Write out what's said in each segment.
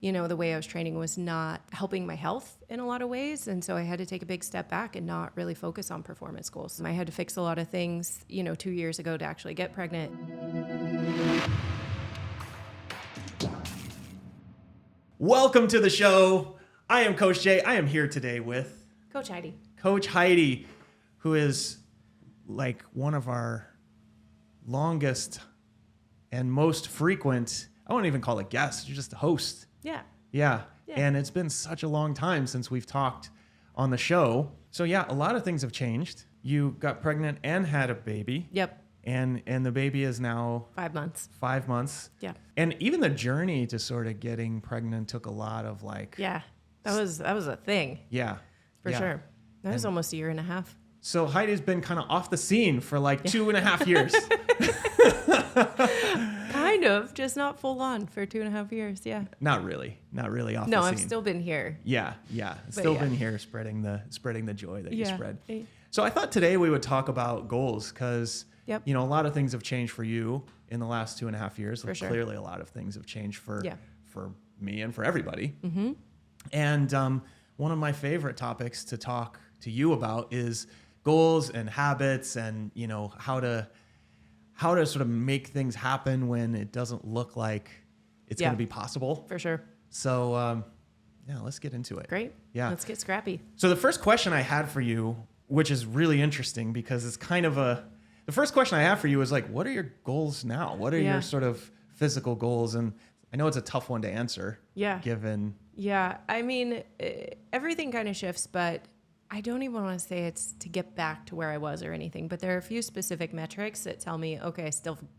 the way I was training was not helping my health in a lot of ways. And so I had to take a big step back and not really focus on performance goals. I had to fix a lot of things, 2 years ago to actually get pregnant. Welcome to the show. I am Coach Jay. I am here today with Coach Heidi. Coach Heidi, who is like one of our longest and most frequent, I won't even call it guest, you're just a host. Yeah. And it's been such a long time since we've talked on the show. So yeah, a lot of things have changed. You got pregnant and had a baby. Yep. And the baby is now 5 months. 5 months. Yeah. And even the journey to sort of getting pregnant took a lot of Yeah. That was a thing. Yeah. For sure. That was almost a year and a half. So Heidi's been kind of off the scene for like 2.5 years. Kind of, just not full on for 2.5 years. Yeah. Not really off the scene. No, I've still been here. Yeah. Still been here spreading the joy that you spread. Yeah. So I thought today we would talk about goals because, Yep. a lot of things have changed for you in the last 2.5 years. For sure. Clearly a lot of things have changed for me and for everybody. Mm-hmm. And one of my favorite topics to talk to you about is goals and habits and, how to sort of make things happen when it doesn't look like it's going to be possible. For sure. So, let's get into it. Great. Yeah. Let's get scrappy. So the first question I had for you, which is really interesting because it's kind of the first question I have for you is like, what are your goals now? What are your sort of physical goals? And I know it's a tough one to answer. Yeah. Given. Yeah. I mean, everything kind of shifts, but I don't even want to say it's to get back to where I was or anything, but there are a few specific metrics that tell me, okay,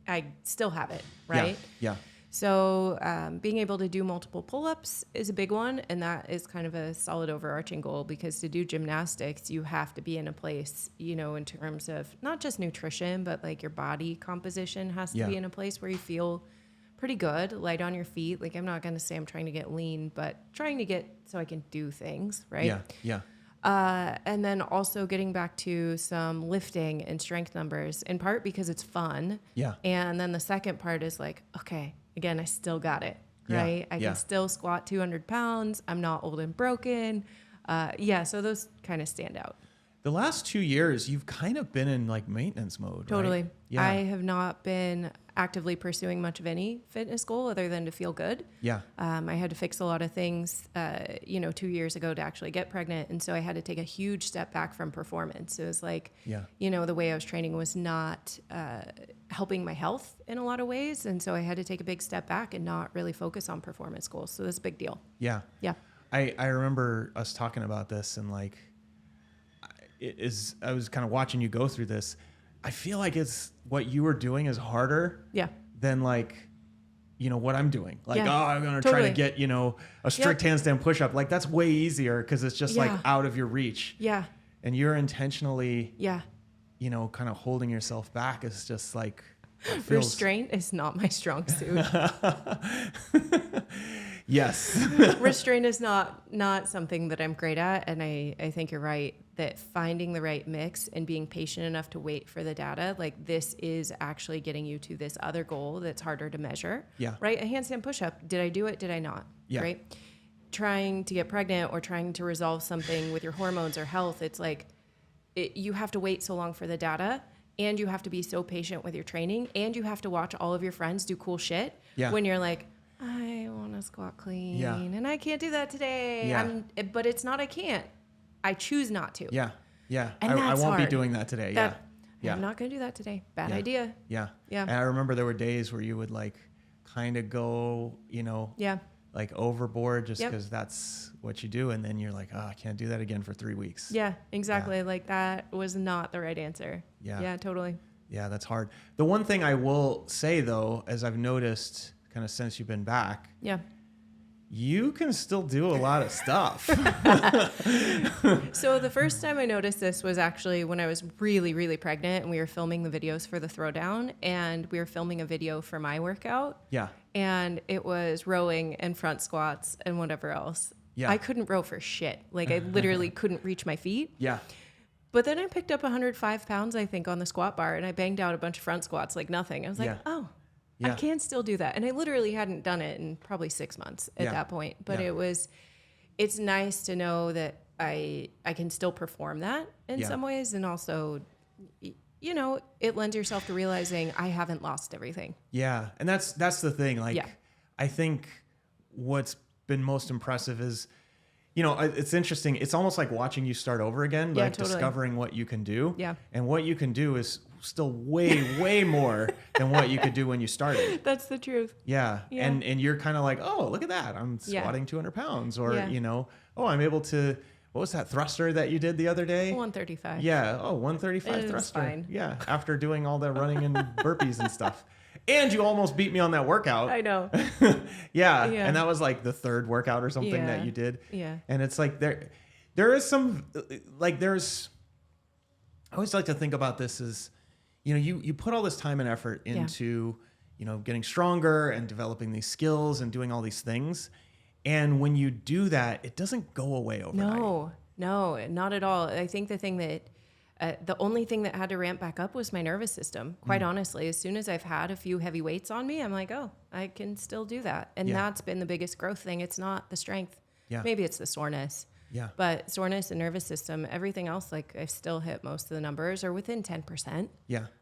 I still have it, right? Yeah. So being able to do multiple pull-ups is a big one, and that is kind of a solid overarching goal because to do gymnastics, you have to be in a place, in terms of not just nutrition, but like your body composition has to be in a place where you feel pretty good, light on your feet. Like I'm not going to say I'm trying to get lean, but trying to get so I can do things, right? Yeah. And then also getting back to some lifting and strength numbers, in part because it's fun. Yeah. And then the second part is like, okay, again, I still got it, right? I can still squat 200 pounds. I'm not old and broken. So those kind of stand out. The last 2 years, you've kind of been in like maintenance mode, Totally. right? Yeah. I have not been actively pursuing much of any fitness goal other than to feel good. Yeah. I had to fix a lot of things, 2 years ago to actually get pregnant. And so I had to take a huge step back from performance. It was like, the way I was training was not helping my health in a lot of ways. And so I had to take a big step back and not really focus on performance goals. So that's a big deal. Yeah. Yeah. I remember us talking about this and like, I was kind of watching you go through this. I feel like it's what you were doing is harder than like, what I'm doing. Like, I'm going to try to get, a strict handstand push-up. Like that's way easier because it's just like out of your reach. Yeah. And you're intentionally, kind of holding yourself back. It's just like, restraint is not my strong suit. Yes. Restraint is not something that I'm great at. And I think you're right that finding the right mix and being patient enough to wait for the data, like this is actually getting you to this other goal that's harder to measure. Yeah. Right? A handstand push-up. Did I do it? Did I not? Yeah. Right? Trying to get pregnant or trying to resolve something with your hormones or health, it's like you have to wait so long for the data. And you have to be so patient with your training. And you have to watch all of your friends do cool shit when you're like, I want to squat clean and I can't do that today. Yeah. But it's not I can't. I choose not to. Yeah. Yeah. And I won't be doing that today. I'm not going to do that today. Bad idea. Yeah. Yeah. And I remember there were days where you would like kind of go, like overboard just because that's what you do. And then you're like, I can't do that again for 3 weeks. Yeah, exactly. Yeah. Like that was not the right answer. Yeah. Yeah, totally. Yeah, that's hard. The one thing I will say though, as I've noticed kind of since you've been back, you can still do a lot of stuff. So the first time I noticed this was actually when I was really, really pregnant and we were filming the videos for the throwdown and we were filming a video for my workout. Yeah. And it was rowing and front squats and whatever else. Yeah. I couldn't row for shit. Like I literally couldn't reach my feet. Yeah. But then I picked up 105 pounds, I think, on the squat bar and I banged out a bunch of front squats like nothing. I was like, I can still do that. And I literally hadn't done it in probably 6 months at that point. But it's nice to know that I can still perform that in some ways. And also, you know, it lends yourself to realizing I haven't lost everything. Yeah. And that's the thing. Like, I think what's been most impressive is, you know, it's interesting. It's almost like watching you start over again, like discovering what you can do. Yeah. And what you can do is still way more than what you could do when you started. That's the truth. Yeah. And you're kind of like, oh, look at that. I'm squatting 200 pounds. Or, you know, oh, I'm able to, what was that thruster that you did the other day? 135. Yeah. Oh, 135 thruster. Fine. Yeah. After doing all the running and burpees and stuff. And you almost beat me on that workout. I know. yeah. And that was like the third workout or something that you did. Yeah. And it's like there is some, like I always like to think about this as, you know, you put all this time and effort into, you know, getting stronger and developing these skills and doing all these things. And when you do that, it doesn't go away overnight. No, not at all. I think the thing that, the only thing that had to ramp back up was my nervous system. Quite honestly, as soon as I've had a few heavy weights on me, I'm like, oh, I can still do that. And that's been the biggest growth thing. It's not the strength. Yeah. Maybe it's the soreness. Yeah. But soreness and nervous system, everything else, like I've still hit most of the numbers or within 10%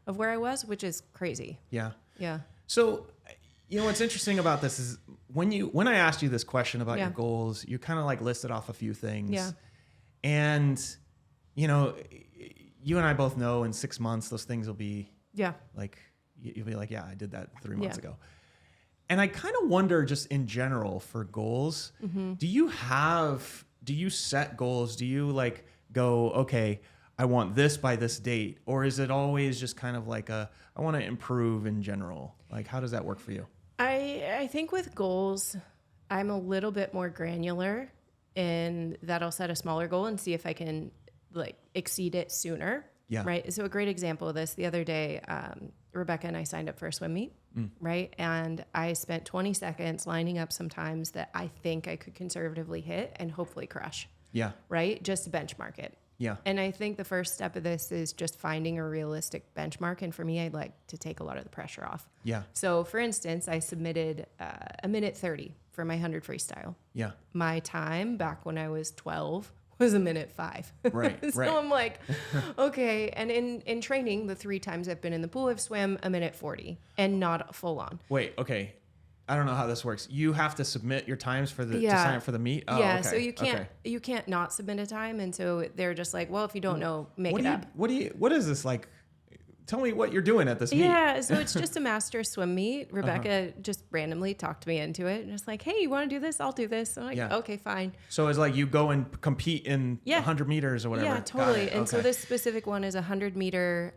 of where I was, which is crazy. Yeah. Yeah. So, you know, what's interesting about this is when I asked you this question about your goals, you kind of like listed off a few things. Yeah. And, you know, you and I both know in 6 months, those things will be like, you'll be like, yeah, I did that 3 months ago. And I kind of wonder just in general for goals, do you set goals? Do you like go, okay, I want this by this date? Or is it always just kind of like I want to improve in general? Like, how does that work for you? I think with goals, I'm a little bit more granular in that I'll set a smaller goal and see if I can like exceed it sooner. Yeah. Right. So a great example of this, the other day, Rebecca and I signed up for a swim meet. Right. And I spent 20 seconds lining up some times that I think I could conservatively hit and hopefully crush. Yeah. Right. Just to benchmark it. Yeah. And I think the first step of this is just finding a realistic benchmark. And for me, I'd like to take a lot of the pressure off. Yeah. So for instance, I submitted a minute 30 for my 100 freestyle. Yeah. My time back when I was 12 was a minute 5. Right. So I'm like, okay. And in training, the 3 times I've been in the pool, I've swam a minute 40 and not full on. Wait, okay. I don't know how this works. You have to submit your times for to sign up for the meet? Oh, yeah. Okay. So you can't not submit a time. And so they're just like, well, if you don't know, make it up. What is this like? Tell me what you're doing at this meet. Yeah, so it's just a master swim meet. Rebecca just randomly talked me into it. And just like, hey, you want to do this? I'll do this. I'm like, okay, fine. So it's like you go and compete in 100 meters or whatever. Yeah, totally. And so this specific one is 100 meter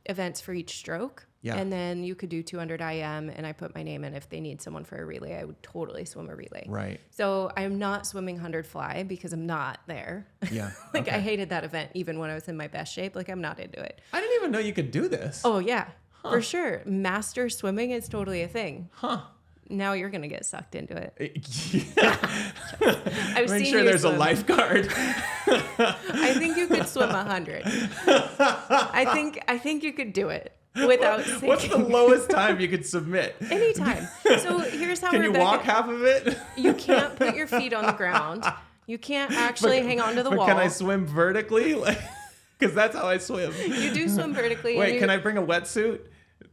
events for each stroke. Yeah. And then you could do 200 IM, and I put my name in. If they need someone for a relay, I would totally swim a relay. Right. So I'm not swimming 100 fly because I'm not there. Yeah. I hated that event even when I was in my best shape. Like, I'm not into it. I didn't even know you could do this. Oh, yeah. Huh. For sure. Master swimming is totally a thing. Huh. Now you're going to get sucked into it. I've Make sure there's swim. A lifeguard. I think you could swim 100. I think you could do it. Without sinking. What's the lowest time you could submit? Anytime. So here's how Can you walk half of it? You can't put your feet on the ground. You can't actually hang on to the wall. Can I swim vertically? Because that's how I swim. You do swim vertically. Wait, can I bring a wetsuit?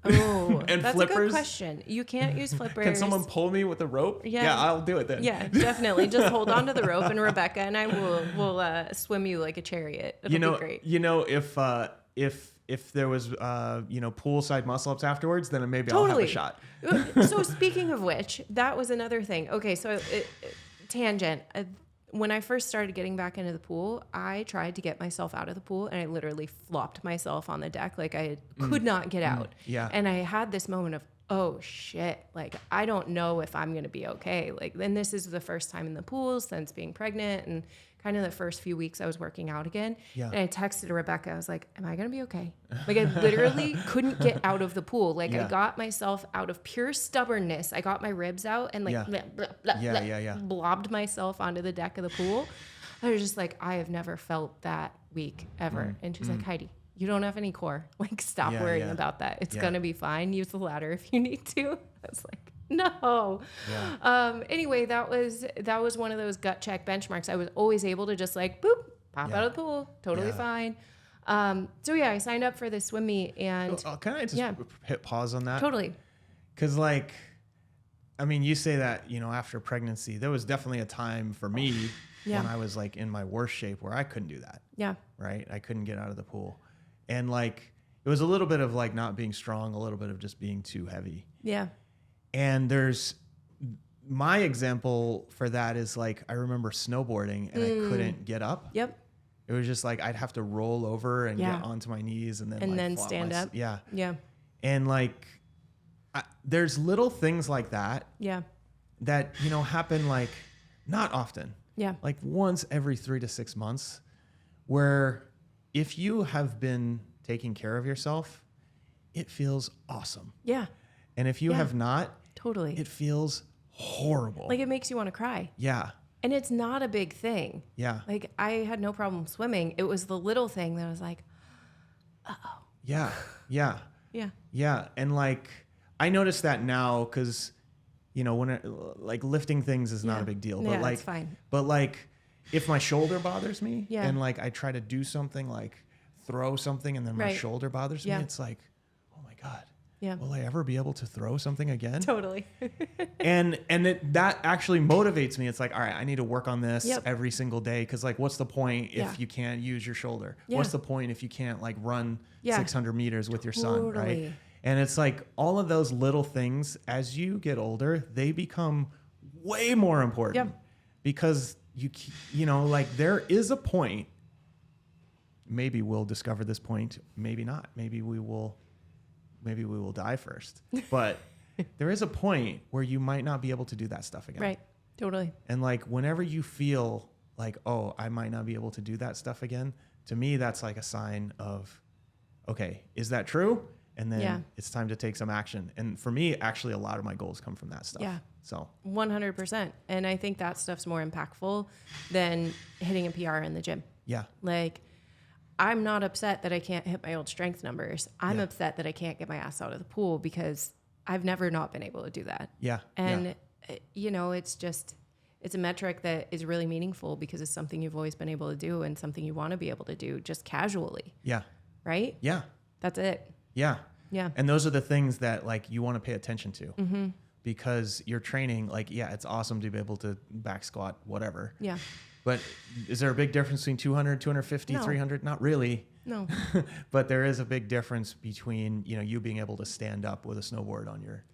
Oh, and that's flippers? A good question. You can't use flippers. Can someone pull me with a rope? Yeah, I'll do it then. Yeah, definitely. Just hold on to the rope, and Rebecca and I will swim you like a chariot. It'll be great. You know, if there was, poolside muscle ups afterwards, then maybe I'll have a shot. So speaking of which, that was another thing. Okay, so tangent. When I first started getting back into the pool, I tried to get myself out of the pool, and I literally flopped myself on the deck. Like I could not get out. Yeah. And I had this moment of, oh shit, like I don't know if I'm going to be okay. Like, then this is the first time in the pool since being pregnant and kind of the first few weeks I was working out again. Yeah. And I texted Rebecca. I was like, am I going to be okay? Like I literally couldn't get out of the pool. Like I got myself out of pure stubbornness. I got my ribs out and blobbed myself onto the deck of the pool. I was just like, I have never felt that weak ever. And she's like, Heidi, You don't have any core. Like, stop worrying about that. It's going to be fine. Use the ladder if you need to. I was like, no. Yeah. Anyway, that was one of those gut check benchmarks. I was always able to just like, boop, pop out of the pool. Totally fine. So yeah, I signed up for this swim meet and can I just hit pause on that? Totally. Cause like, I mean, you say that, you know, after pregnancy, there was definitely a time for me when I was like in my worst shape where I couldn't do that. Yeah. Right. I couldn't get out of the pool. And like, it was a little bit of like not being strong, a little bit of just being too heavy. Yeah. And there's my example for that is like, I remember snowboarding and I couldn't get up. Yep. It was just like, I'd have to roll over and get onto my knees and then like stand up. Yeah. Yeah. And like, there's little things like that. Yeah. That, you know, happen like not often. Yeah. Like once every 3 to 6 months, where if you have been taking care of yourself, it feels awesome. Yeah. And if you have not, totally, it feels horrible. Like it makes you want to cry. Yeah. And it's not a big thing. Yeah. Like I had no problem swimming. It was the little thing that I was like, uh-oh. Yeah. Yeah. Yeah. Yeah. And like, I notice that now because, you know, when like lifting things is not a big deal, but like, it's fine. But like, if my shoulder bothers me and like I try to do something like throw something and then my shoulder bothers me, it's like, oh my God, will I ever be able to throw something again? Totally. and that actually motivates me. It's like, all right, I need to work on this every single day. Cause like, what's the point if you can't use your shoulder? What's the point if you can't like run 600 meters with your son, right? And it's like all of those little things as you get older, they become way more important because you know, like there is a point, maybe we'll discover this point, maybe not, maybe we will die first, but there is a point where you might not be able to do that stuff again. Right. Totally. And like, whenever you feel like, oh, I might not be able to do that stuff again, to me, that's like a sign of, okay, is that true? And then it's time to take some action. And for me, actually, a lot of my goals come from that stuff. Yeah. So 100%. And I think that stuff's more impactful than hitting a PR in the gym. Yeah. Like, I'm not upset that I can't hit my old strength numbers. I'm upset that I can't get my ass out of the pool because I've never not been able to do that. Yeah. And, you know, it's a metric that is really meaningful because it's something you've always been able to do and something you want to be able to do just casually. Yeah. Right? Yeah. That's it. Yeah. Yeah. And those are the things that like you want to pay attention to because you're training, like, it's awesome to be able to back squat, whatever. Yeah. But is there a big difference between 200, 250, 300? Not really. No. But there is a big difference between, you know, you being able to stand up with a snowboard on your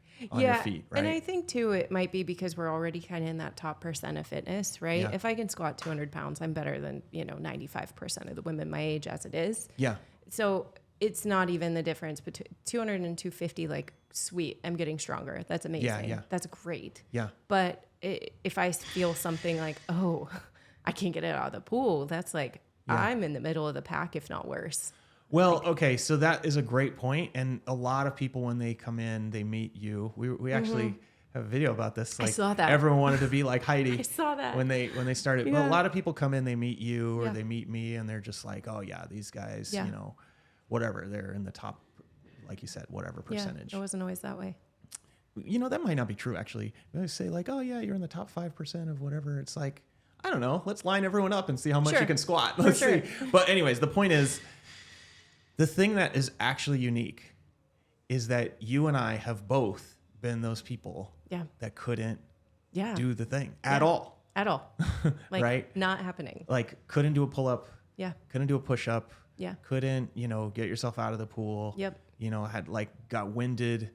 feet, right? And I think too, it might be because we're already kind of in that top percent of fitness, right? Yeah. If I can squat 200 pounds, I'm better than, you know, 95% of the women my age as it is. Yeah. So it's not even the difference between 200 and 250, like, sweet, I'm getting stronger. That's amazing. Yeah. That's great. Yeah. But if I feel something like, oh, I can't get it out of the pool, that's like, I'm in the middle of the pack, if not worse. Well, okay, so that is a great point. And a lot of people, when they come in, they meet you. We actually have a video about this. Like, I saw that. Everyone wanted to be like Heidi. I saw that. When they started. Yeah. But a lot of people come in, they meet you or they meet me, and they're just like, oh, yeah, these guys, you know, whatever. They're in the top, like you said, whatever percentage. Yeah, it wasn't always that way. You know, that might not be true, actually. They say like, oh, yeah, you're in the top 5% of whatever. It's like, I don't know. Let's line everyone up and see how much you can squat. Let's see. But anyways, the point is, the thing that is actually unique is that you and I have both been those people that couldn't do the thing at all. At all. Like, right? Not happening. Like, couldn't do a pull-up. Yeah. Couldn't do a push-up. Yeah. Couldn't, you know, get yourself out of the pool. Yep. You know, had like got winded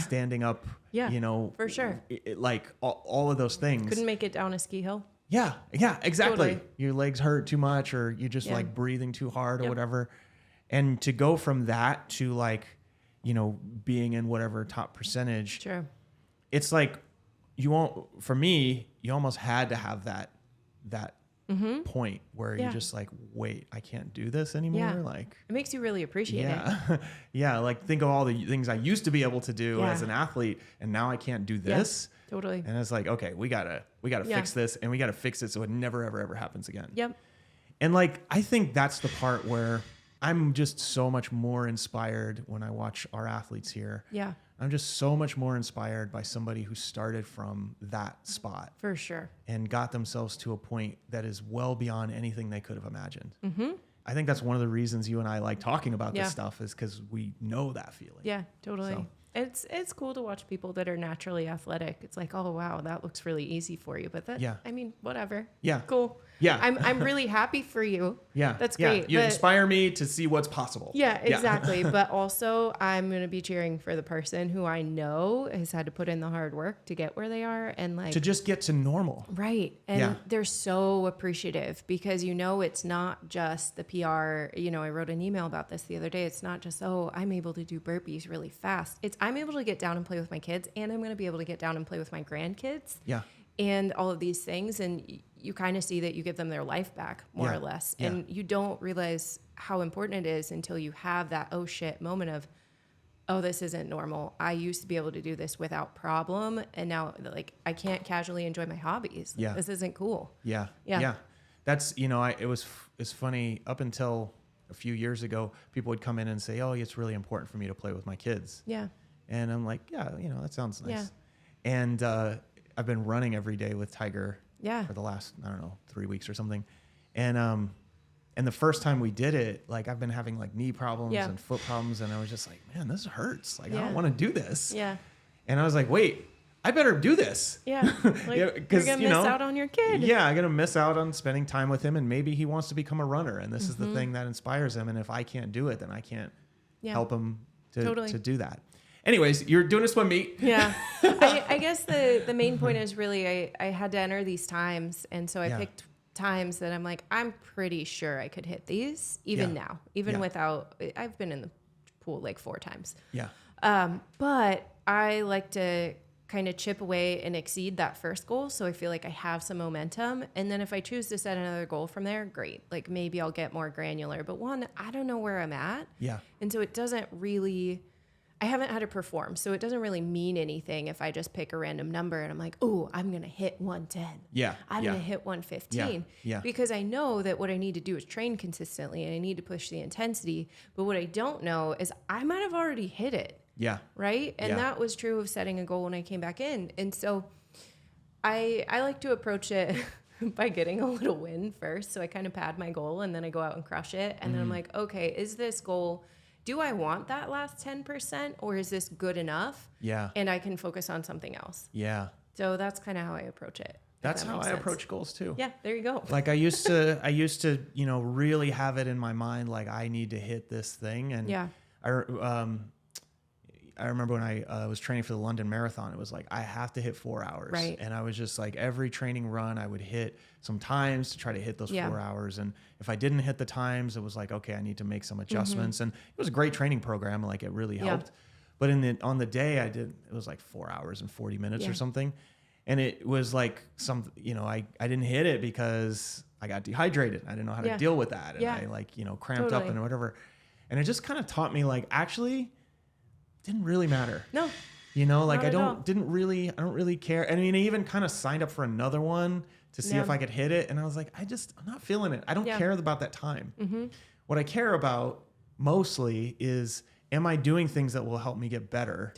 standing up. Yeah. You know. For sure. Like all of those things. Couldn't make it down a ski hill. Yeah, exactly. Totally. Your legs hurt too much or you're just like breathing too hard or whatever. And to go from that to like, you know, being in whatever top percentage. Sure. It's like for me, you almost had to have that point where you're just like, wait, I can't do this anymore. Yeah. Like, it makes you really appreciate it. Yeah. Like, think of all the things I used to be able to do as an athlete and now I can't do this. Yeah, totally. And it's like, okay, we gotta fix this and we gotta fix it so it never, ever, ever happens again. Yep. And like, I think that's the part where I'm just so much more inspired when I watch our athletes here. Yeah. I'm just so much more inspired by somebody who started from that spot. For sure. And got themselves to a point that is well beyond anything they could have imagined. Mm-hmm. I think that's one of the reasons you and I like talking about this stuff, is because we know that feeling. Yeah, totally. It's cool to watch people that are naturally athletic. It's like, oh wow, that looks really easy for you. But that, I mean, whatever. Yeah. Cool. Yeah. I'm really happy for you. Yeah. That's great. You inspire me to see what's possible. Yeah, exactly. But also I'm going to be cheering for the person who I know has had to put in the hard work to get where they are, and like to just get to normal. Right. And they're so appreciative, because, you know, it's not just the PR. You know, I wrote an email about this the other day. It's not just, oh, I'm able to do burpees really fast. It's I'm able to get down and play with my kids, and I'm going to be able to get down and play with my grandkids. Yeah. And all of these things. And you kind of see that you give them their life back, more or less. And you don't realize how important it is until you have that, oh shit moment of, oh, this isn't normal. I used to be able to do this without problem, and now like I can't casually enjoy my hobbies. Yeah. This isn't cool. Yeah. Yeah. That's, you know, it's funny, up until a few years ago, people would come in and say, oh, it's really important for me to play with my kids. Yeah. And I'm like, yeah, you know, that sounds nice. Yeah. And I've been running every day with Tiger for the last, I don't know, 3 weeks or something. And the first time we did it, like I've been having like knee problems and foot problems. And I was just like, man, this hurts. Like, I don't want to do this. Yeah. And I was like, wait, I better do this. Yeah. Like, you're going to miss out on your kid. Yeah. I'm going to miss out on spending time with him. And maybe he wants to become a runner. And this is the thing that inspires him. And if I can't do it, then I can't help him to do that. Anyways, you're doing a swim meet. Yeah. I guess the main point is really I had to enter these times. And so I picked times that I'm like, I'm pretty sure I could hit these even now, even without, I've been in the pool like 4 times. Yeah. But I like to kind of chip away and exceed that first goal. So I feel like I have some momentum. And then if I choose to set another goal from there, great. Like maybe I'll get more granular, but I don't know where I'm at. Yeah. And so it doesn't really, I haven't had to perform, so it doesn't really mean anything if I just pick a random number and I'm like, oh, I'm going to hit 110. Yeah. I'm going to hit 115. Yeah. Because I know that what I need to do is train consistently and I need to push the intensity. But what I don't know is I might have already hit it. Yeah. Right? And that was true of setting a goal when I came back in. And so I like to approach it by getting a little win first. So I kind of pad my goal and then I go out and crush it. And then I'm like, okay, is this goal, do I want that last 10% or is this good enough? Yeah. And I can focus on something else. Yeah. So that's kind of how I approach it. That's how I approach goals too. Yeah, there you go. Like I used to, you know, really have it in my mind, like I need to hit this thing. And I remember when I was training for the London Marathon, it was like, I have to hit 4 hours. Right. And I was just like, every training run, I would hit some times to try to hit those 4 hours. And if I didn't hit the times, it was like, okay, I need to make some adjustments. And it was a great training program. Like it really helped. But on the day it was like 4 hours and 40 minutes or something. And it was like I didn't hit it because I got dehydrated. I didn't know how to deal with that. And I cramped up and whatever. And it just kind of taught me like, actually, didn't really matter. No. Like I don't really care. I mean, I even kind of signed up for another one to see if I could hit it. And I was like, I'm not feeling it. I don't care about that time. Mm-hmm. What I care about mostly is, am I doing things that will help me get better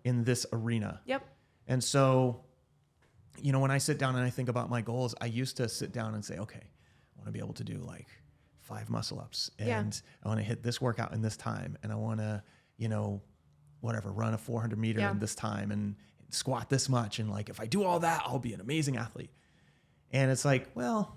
in this arena? Yep. And so, when I sit down and I think about my goals, I used to sit down and say, okay, I want to be able to do like 5 muscle ups and I want to hit this workout in this time. And I want to, run a 400 meter in this time and squat this much. And like, if I do all that, I'll be an amazing athlete. And it's like, well,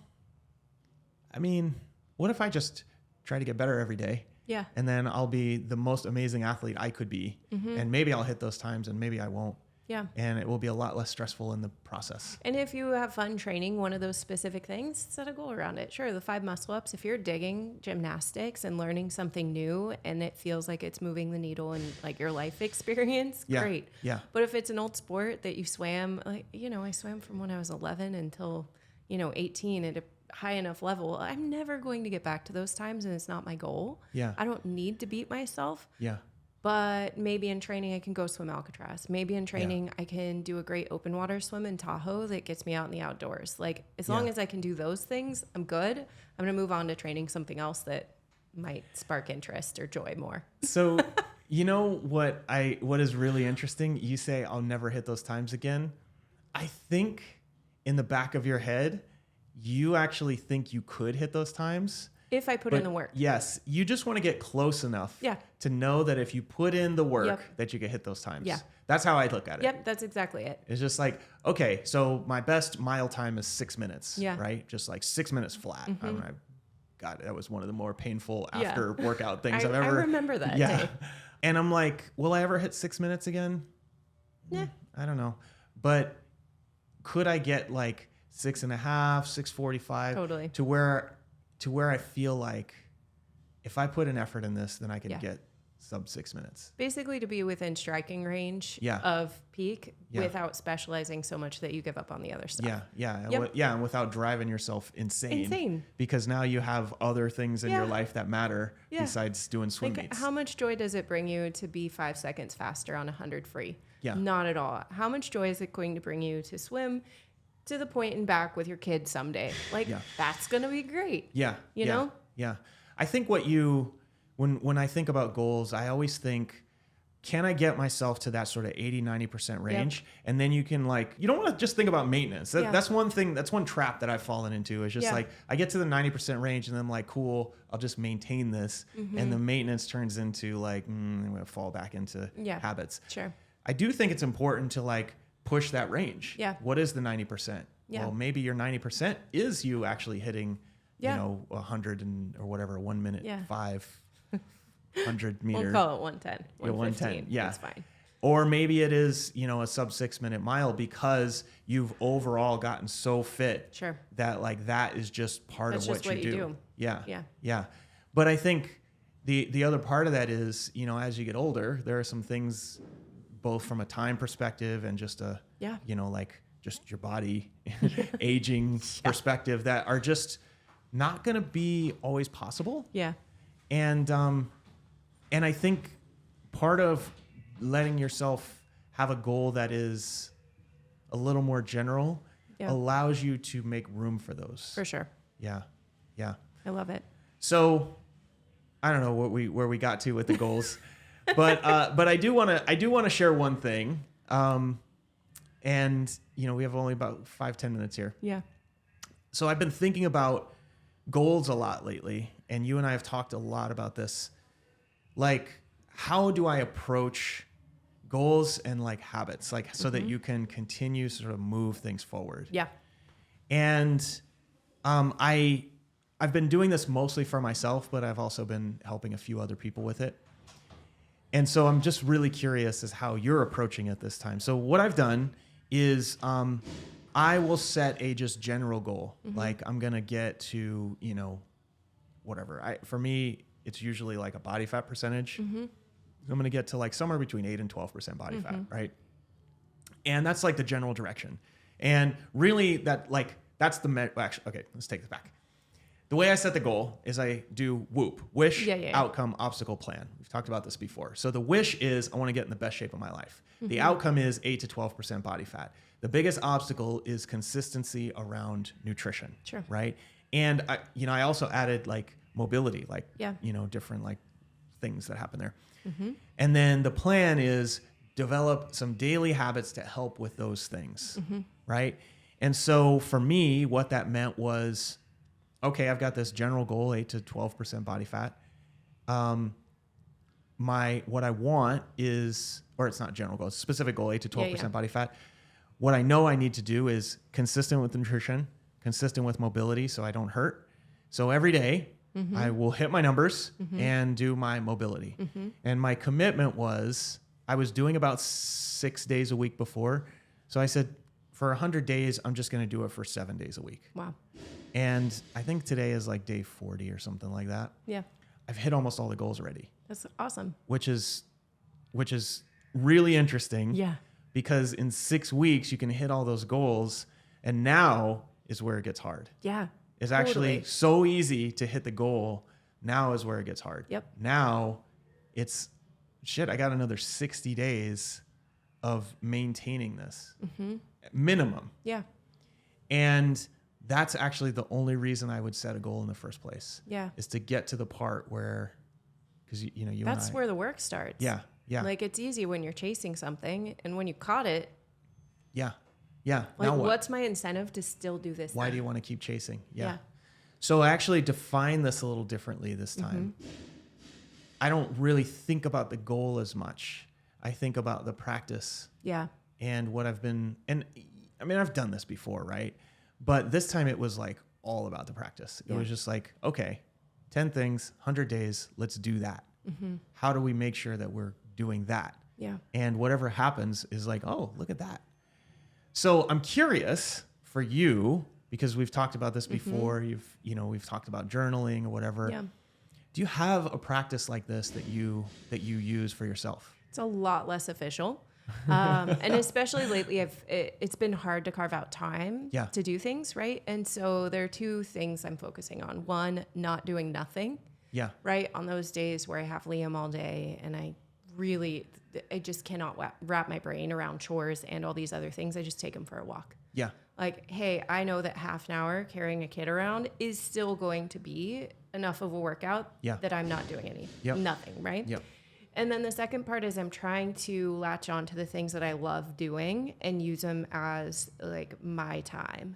I mean, what if I just try to get better every day? Yeah. And then I'll be the most amazing athlete I could be. Mm-hmm. And maybe I'll hit those times and maybe I won't. Yeah. And it will be a lot less stressful in the process. And if you have fun training one of those specific things, set a goal around it. Sure, the 5 muscle ups, if you're digging gymnastics and learning something new and it feels like it's moving the needle in like your life experience, great. Yeah. But if it's an old sport that you swam, like, I swam from when I was 11 until, 18 at a high enough level, I'm never going to get back to those times and it's not my goal. Yeah. I don't need to beat myself. Yeah. But maybe in training, I can go swim Alcatraz. Maybe in training, I can do a great open water swim in Tahoe that gets me out in the outdoors. Like, as long as I can do those things, I'm good. I'm going to move on to training something else that might spark interest or joy more. So, you know what is really interesting? You say, I'll never hit those times again. I think in the back of your head, you actually think you could hit those times. If I put in the work. Yes. You just want to get close enough to know that if you put in the work, that you can hit those times. Yeah. That's how I look at it. Yep, that's exactly it. It's just like, okay, so my best mile time is 6 minutes, Yeah. right? Just like 6 minutes flat. God, that was one of the more painful after workout things I've ever. I remember that day. And I'm like, will I ever hit 6 minutes again? Yeah. I don't know. But could I get like 6.5, 6:45 Totally. to where I feel like if I put an effort in this, then I can get sub 6 minutes. Basically to be within striking range of peak without specializing so much that you give up on the other stuff. And without driving yourself insane. Because now you have other things in your life that matter besides doing swim meets. How much joy does it bring you to be 5 seconds faster on 100 free? Yeah. Not at all. How much joy is it going to bring you to swim to the point and back with your kids someday? Like, that's going to be great. Yeah. You know? Yeah. I think when I think about goals, I always think, can I get myself to that sort of 80-90% range? Yep. And then you can you don't want to just think about maintenance. That's one thing, that's one trap that I've fallen into is just I get to the 90% range and then I'm like, cool, I'll just maintain this. Mm-hmm. And the maintenance turns into I'm going to fall back into habits. Sure. I do think it's important to push that range. Yeah. What is the 90%? Yeah. Well, maybe your 90% is you actually hitting, 100 or whatever, 1 minute, 500 meter. We'll call it 110. 110. Yeah. That's fine. Or maybe it is, a sub 6 minute mile because you've overall gotten so fit. Sure. That that is just part of what you do. Yeah. Yeah. Yeah. But I think the other part of that is, as you get older, there are some things both from a time perspective and just just your body aging perspective that are just not going to be always possible. Yeah. And I think part of letting yourself have a goal that is a little more general allows you to make room for those. For sure. Yeah. Yeah. I love it. So I don't know where we got to with the goals. But I do want to share one thing, and we have only about 5-10 minutes here. Yeah. So I've been thinking about goals a lot lately, and you and I have talked a lot about this. How do I approach goals and habits, so that you can continue to sort of move things forward? Yeah. And I've been doing this mostly for myself, but I've also been helping a few other people with it. And so I'm just really curious as how you're approaching it this time. So what I've done is I will set a just general goal. Mm-hmm. I'm going to get to, whatever. For me, it's usually a body fat percentage. Mm-hmm. I'm going to get to somewhere between 8 and 12% body fat, right? And that's the general direction. And really that's the, actually, okay, let's take this back. The way I set the goal is I do WOOP, wish, outcome, obstacle, plan. We've talked about this before. So the wish is I want to get in the best shape of my life. Mm-hmm. The outcome is 8 to 12% body fat. The biggest obstacle is consistency around nutrition. Sure. Right. And I also added mobility, different things that happen there. Mm-hmm. And then the plan is develop some daily habits to help with those things. Mm-hmm. Right. And so for me, what that meant was, okay, I've got this general goal, 8 to 12% body fat. What I want is, or it's not general goal, it's a specific goal, 8 to 12% body fat. What I know I need to do is consistent with nutrition, consistent with mobility so I don't hurt. So every day I will hit my numbers and do my mobility. Mm-hmm. And my commitment was, I was doing about 6 days a week before. So I said, for 100 days, I'm just going to do it for 7 days a week. Wow. And I think today is day 40 or something like that. Yeah. I've hit almost all the goals already. That's awesome. Which is really interesting. Yeah. Because in 6 weeks you can hit all those goals, and now is where it gets hard. Yeah. It's actually so easy to hit the goal. Now is where it gets hard. Yep. Now it's I got another 60 days of maintaining this minimum. Yeah. And that's actually the only reason I would set a goal in the first place. Yeah. Is to get to the part where, because you know, that's where the work starts. Yeah. Yeah. Like it's easy when you're chasing something, and when you caught it. Yeah. Yeah. Like, now what's my incentive to still do this? Why then? do you want to keep chasing? Yeah. So I actually define this a little differently this time. I don't really think about the goal as much. I think about the practice. Yeah. And what I've been, and I mean, I've done this before, right? But this time it was like all about the practice. It was just like, okay, 10 things, 100 days, let's do that. How do we make sure that we're doing that? Yeah. And whatever happens is like, oh, look at that. So I'm curious for you, because we've talked about this before. We've talked about journaling or whatever. Yeah. Do you have a practice like this that you use for yourself? It's a lot less official. And especially lately, it's been hard to carve out time to do things, right? And so there are two things I'm focusing on. One, not doing nothing. Yeah. Right? On those days where I have Liam all day and I just cannot wrap my brain around chores and all these other things. I just take him for a walk. Yeah. Like, hey, I know that half an hour carrying a kid around is still going to be enough of a workout that I'm not doing nothing, right? Yep. And then the second part is I'm trying to latch on to the things that I love doing and use them as like my time,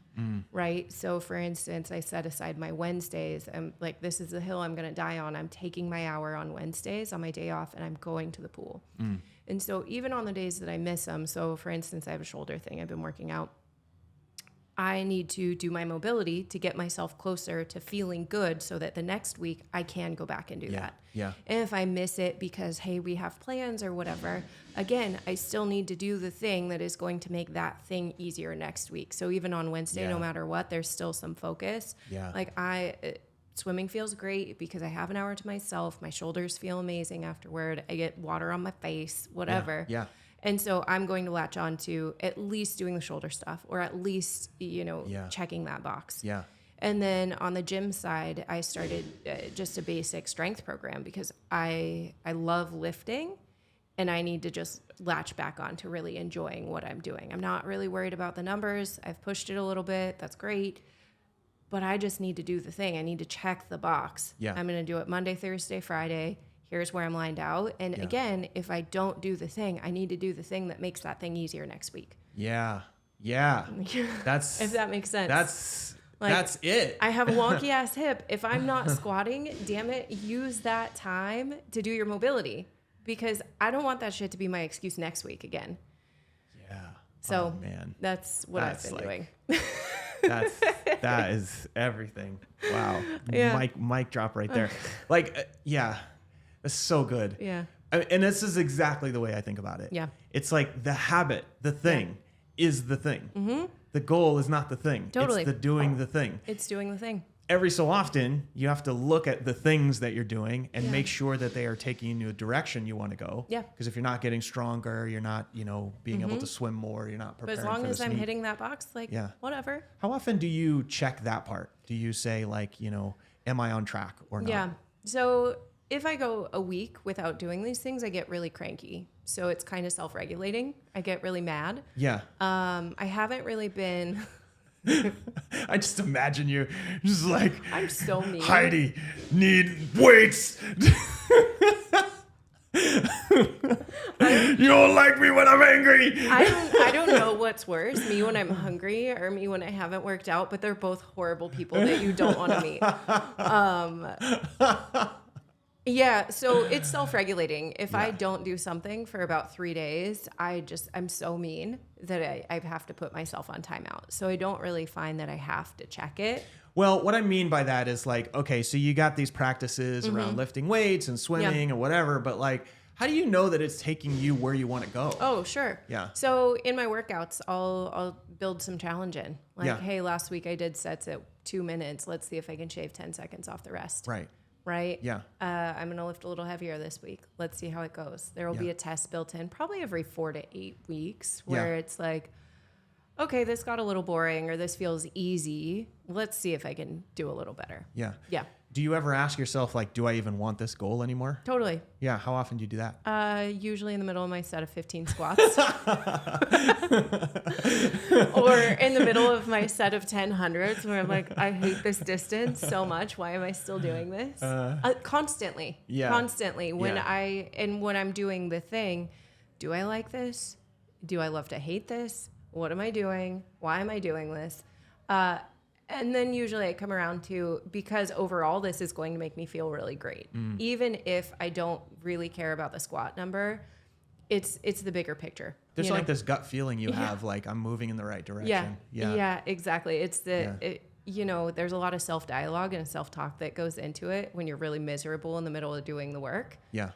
right? So for instance, I set aside my Wednesdays. I'm like, this is the hill I'm going to die on. I'm taking my hour on Wednesdays on my day off and I'm going to the pool. And so even on the days that I miss them, so for instance, I have a shoulder thing. I've been working out. I need to do my mobility to get myself closer to feeling good so that the next week I can go back and do that. Yeah. And if I miss it because, hey, we have plans or whatever, again, I still need to do the thing that is going to make that thing easier next week. So even on Wednesday, no matter what, there's still some focus. Yeah. Like swimming feels great because I have an hour to myself. My shoulders feel amazing afterward. I get water on my face, whatever. Yeah. And so I'm going to latch on to at least doing the shoulder stuff or at least, checking that box. Yeah. And then on the gym side, I started just a basic strength program because I love lifting and I need to just latch back on to really enjoying what I'm doing. I'm not really worried about the numbers. I've pushed it a little bit. That's great. But I just need to do the thing. I need to check the box. Yeah. I'm going to do it Monday, Thursday, Friday. Here's where I'm lined out. And again, if I don't do the thing, I need to do the thing that makes that thing easier next week. Yeah. Yeah. That's, if that makes sense. That's it. I have a wonky ass hip. If I'm not squatting, damn it, use that time to do your mobility because I don't want that shit to be my excuse next week again. Yeah. So man. That's what I've been doing. That is everything. Wow. Yeah. Mic drop right there. It's so good. Yeah. And this is exactly the way I think about it. Yeah. It's like the habit, the thing is the thing. Mm-hmm. The goal is not the thing. Totally. It's the doing the thing. It's doing the thing. Every so often, you have to look at the things that you're doing and make sure that they are taking you a direction you want to go. Yeah. Because if you're not getting stronger, you're not, being able to swim more, you're not preparing for But as long as I'm meet. hitting that box, whatever. How often do you check that part? Do you say am I on track or not? Yeah. So if I go a week without doing these things, I get really cranky. So it's kind of self-regulating. I get really mad. Yeah. I haven't really been... I just imagine you just like, I'm so mean. Heidi, need weights. You don't like me when I'm angry. I don't know what's worse, me when I'm hungry or me when I haven't worked out, but they're both horrible people that you don't want to meet. Yeah, so it's self-regulating. If I don't do something for about 3 days, I'm so mean that I have to put myself on timeout. So I don't really find that I have to check it. Well, what I mean by that is okay, so you got these practices around lifting weights and swimming and whatever, but how do you know that it's taking you where you want to go? Oh, sure. Yeah. So in my workouts, I'll build some challenge in. Hey, last week I did sets at 2 minutes. Let's see if I can shave 10 seconds off the rest. Right? Yeah. I'm going to lift a little heavier this week. Let's see how it goes. There will be a test built in probably every 4 to 8 weeks where it's okay, this got a little boring or this feels easy. Let's see if I can do a little better. Yeah. Yeah. Do you ever ask yourself, like, do I even want this goal anymore? Totally. Yeah. How often do you do that? Usually in the middle of my set of 15 squats. Or in the middle of my set of 10 hundreds where I'm like, I hate this distance so much. Why am I still doing this? Constantly. Yeah. Constantly. When I'm doing the thing, do I like this? Do I love to hate this? What am I doing? Why am I doing this? And then usually I come around to, because overall this is going to make me feel really great. Even if I don't really care about the squat number, it's the bigger picture. There's like this gut feeling you have, like I'm moving in the right direction. Yeah, exactly. It's there's a lot of self-dialogue and self-talk that goes into it when you're really miserable in the middle of doing the work. Yeah.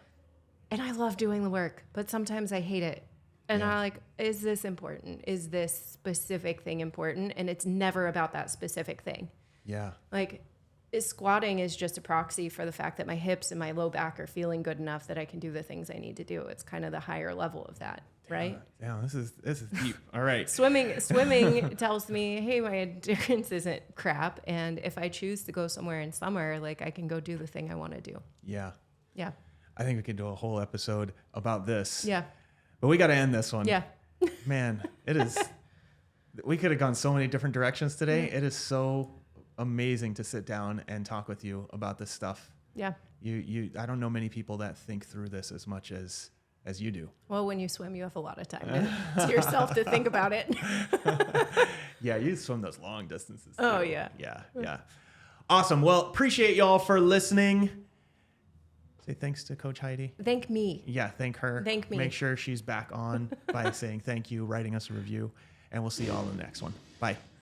And I love doing the work, but sometimes I hate it. And I'm like, is this important? Is this specific thing important? And it's never about that specific thing. Yeah. Like, squatting is just a proxy for the fact that my hips and my low back are feeling good enough that I can do the things I need to do. It's kind of the higher level of that, right? Yeah, this is deep. All right. Swimming tells me, hey, my endurance isn't crap. And if I choose to go somewhere in summer, like I can go do the thing I want to do. Yeah. Yeah. I think we could do a whole episode about this. Yeah. But we got to end this one. Yeah. Man, it is. We could have gone so many different directions today. It is so amazing to sit down and talk with you about this stuff. Yeah. I don't know many people that think through this as much as you do. Well, when you swim, you have a lot of time to yourself to think about it. Yeah, you swim those long distances too. Oh, yeah. Yeah. Awesome. Well, appreciate y'all for listening. Say thanks to Coach Heidi. Thank me. Yeah, thank her. Thank me. Make sure she's back on by saying thank you, writing us a review, and we'll see y'all in the next one. Bye.